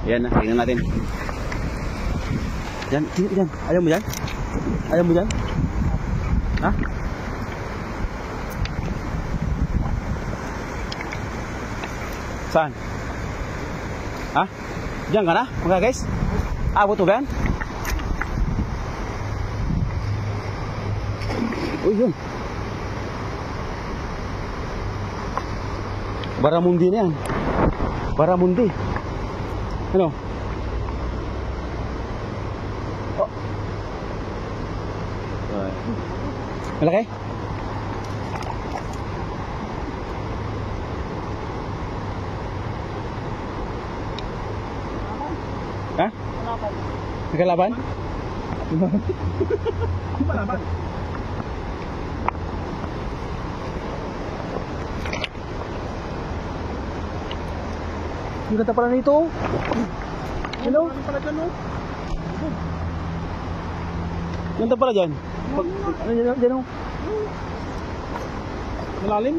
Yan na, tingnan natin. Yan, yan. Ayaw mo yan? Ayaw mo yan? Ha? Saan? Ha? Diyan ka na, mga guys? Abot mo ba yan? Uy, yun. Baramundi na yan. Baramundi. Ano? Oh. Malaki? Ha? Nagkalaban? Malaban. Yung ganda pala nito. Hello? Ganda pala dyan. Dyan o. Malalim.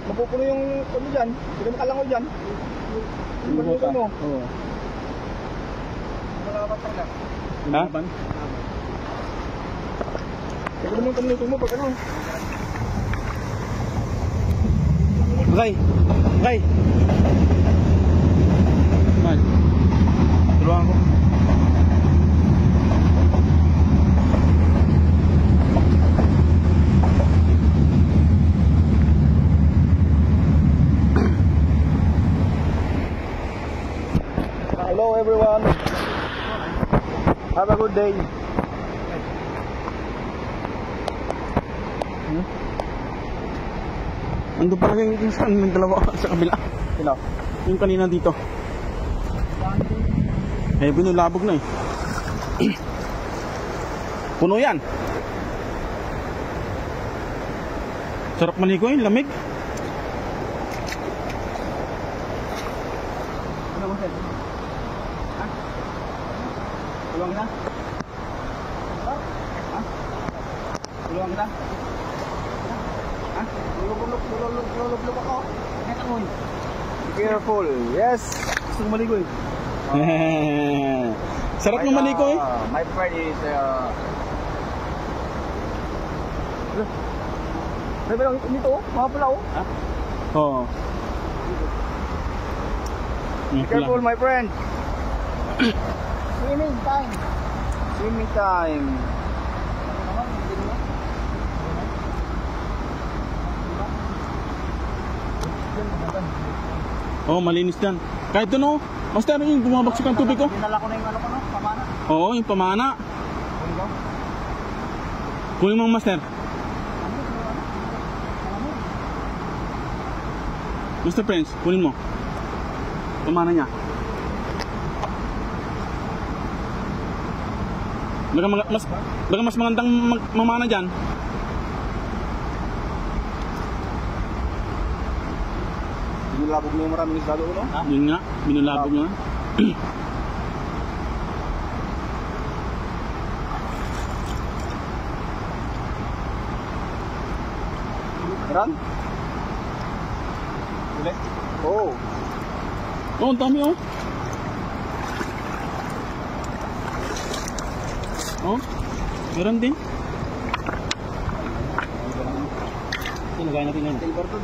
Mapupuno yung ano dyan. Hindi makalangoy dyan. Maluto mo. Oo. Malaban talaga. Ha? Pagod mo yung paluto mo pag ano. Okay. Okay. Man. Tulungan ko. Hello everyone. Have a good day. Ando pa lang yung saan ng dalawa sa kabila. Sino? Yung kanina dito. Eh, binulabog na eh. Puno yan. Sarap maligo yun, lamig. Ano mo, sir? Ha? Tulungan kita? Ha? Tulungan kita? Ha? Lulog ako. Be careful. Yes. Gusto kong maligo eh. Sarap ng maligo eh. My friend is Sabi lang dito oh, mga pula oh. Ha? Oo. Be careful my friend. Swimming time. Swimming time. Oh, malinis yan. Kahit doon oh, master yung bumabagsik ang tubig ko. Dinala ko na yung ano ko no, pamana. Oo, yung pamana. Kunin mo master. Mr. Prince, kunin mo. Pamana niya. Baka mas magandang mamana dyan. Binulabog mo yung maraming isda doon, no? Yun nga, binulabog nga. Ran? Ulit? Oo. Oh, ang dami oh. Oh, meron din. Ilagay natin yan. Silver to.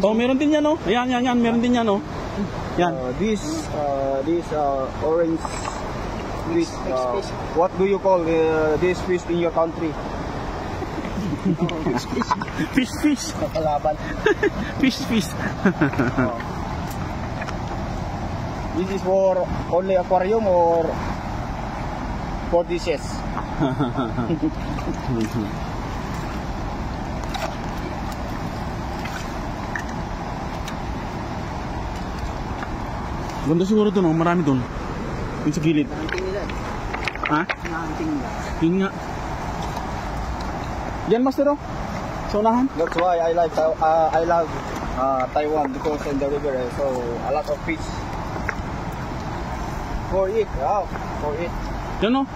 Oh, meron din yan oh. Ayan, yan, meron din yan oh. Yan. This orange fish. What do you call this fish in your country? Fish. Kalaban. Fish. This is for only aquarium or for dishes? Ganda siguro doon oh, marami doon. Yung sa gilid. Hunting nila. Ha? Hunting nila. Yun nga. Yan master oh. Sa unahan? That's why I love Taiwan because in the river so a lot of fish. For it, for it. Yan o.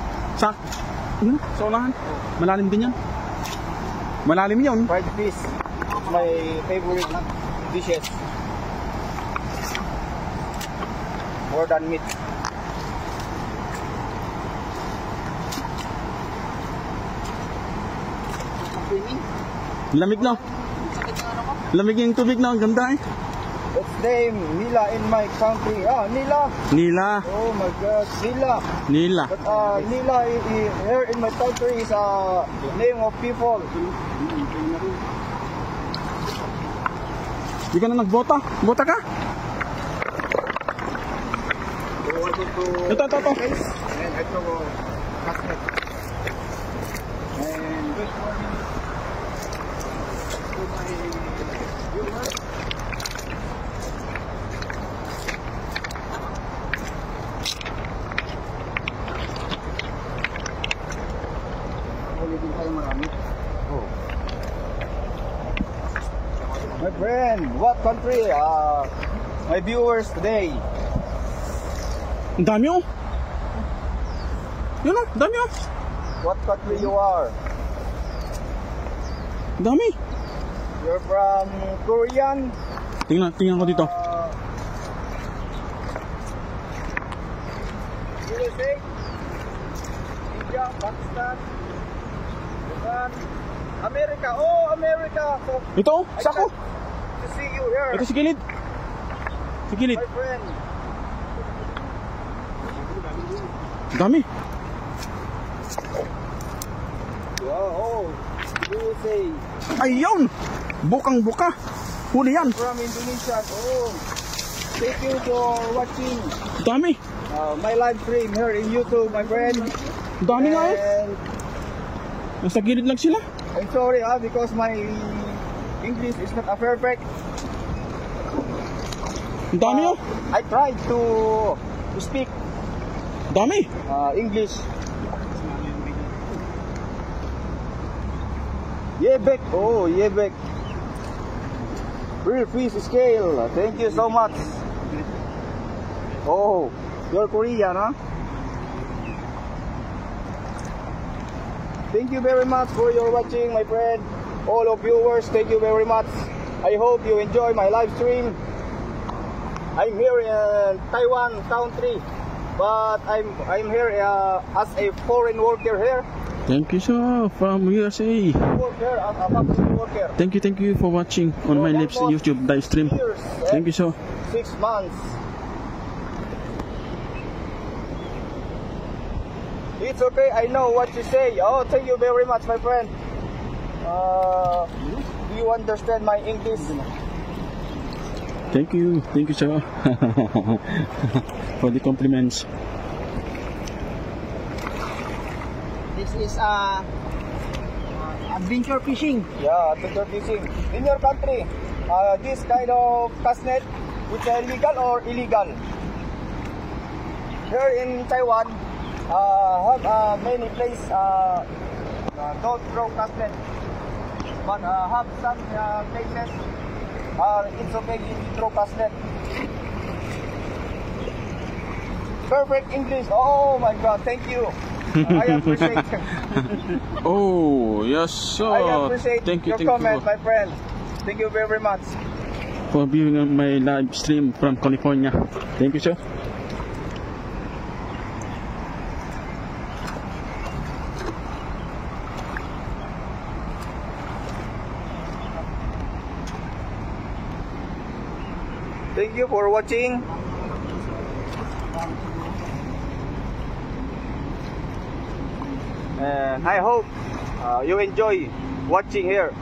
Yun, sa unahan. Malalim din yan. Malalim yun. Fried fish, my favorite dishes. More than meat. Lamig na. Lamig yung tubig na. Ang ganda eh. It's name Nila in my country. Nila. Nila. Oh my God, Nila. Nila. But Nila here in my country is a name of people. Di ka na nagbota? Bota ka? Ito. And I throw basket. And good morning to my viewers. Ulitin tayo marami. Oh. My friend, what country? My viewers today. Ang dami oh. Yun oh, dami oh. What country you are? Dami. You're from Korean? Tingnan ko dito. USA? India? Pakistan? Japan? America? Oh, America! So, Ito oh, sako. to see you here. Ito si Gilid. Si Gilid. My friend. Dami. Oh, USA. Ayun. Bukang buka. Huli yan. From Indonesia. Oh, thank you for watching Dami. my live stream here in YouTube, my friend. Dami nga eh. And Nasa gilid lang sila. I'm sorry because my English is not a perfect. Ang dami oh. I tried to speak Dami. English. Yebek. Oh, Yebek. Real fish scale. Thank you so much. Oh, you're Korean, huh? Thank you very much for your watching, my friend. All of viewers, thank you very much. I hope you enjoy my live stream. I'm here in Taiwan country, but I'm here as a foreign worker here. Thank you so from USA. Worker as a factory worker. Thank you for watching on my live YouTube live stream. Years, Thank you so. 6 months. It's okay, I know what you say. Oh, thank you very much, my friend. Do you understand my English? Thank you so for the compliments. This is adventure fishing. Yeah, adventure fishing. In your country, this kind of cast net, it's legal or illegal? Here in Taiwan, have many places don't throw cast net, but have some places it's okay if you throw cast net. Perfect English. Oh my God, thank you. I appreciate Oh yes, so I appreciate thank your you comment, my friend. Thank you very much. for viewing my live stream from California. Thank you sir. Thank you for watching. And I hope you enjoy watching here.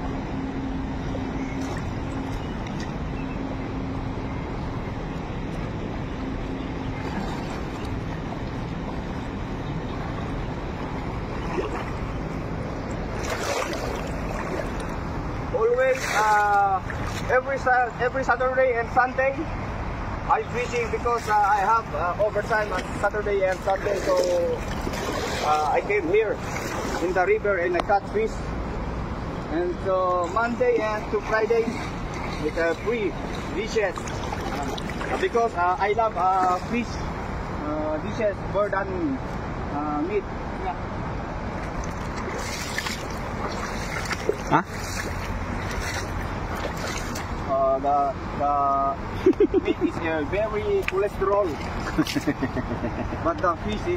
Always, every Saturday and Sunday, I'm fishing because I have overtime on Saturday and Sunday, so I came here in the river and I caught fish. And so Monday and to Friday with free dishes. Because I love fish dishes more than meat. Ha? The meat is very cholesterol, but the fish is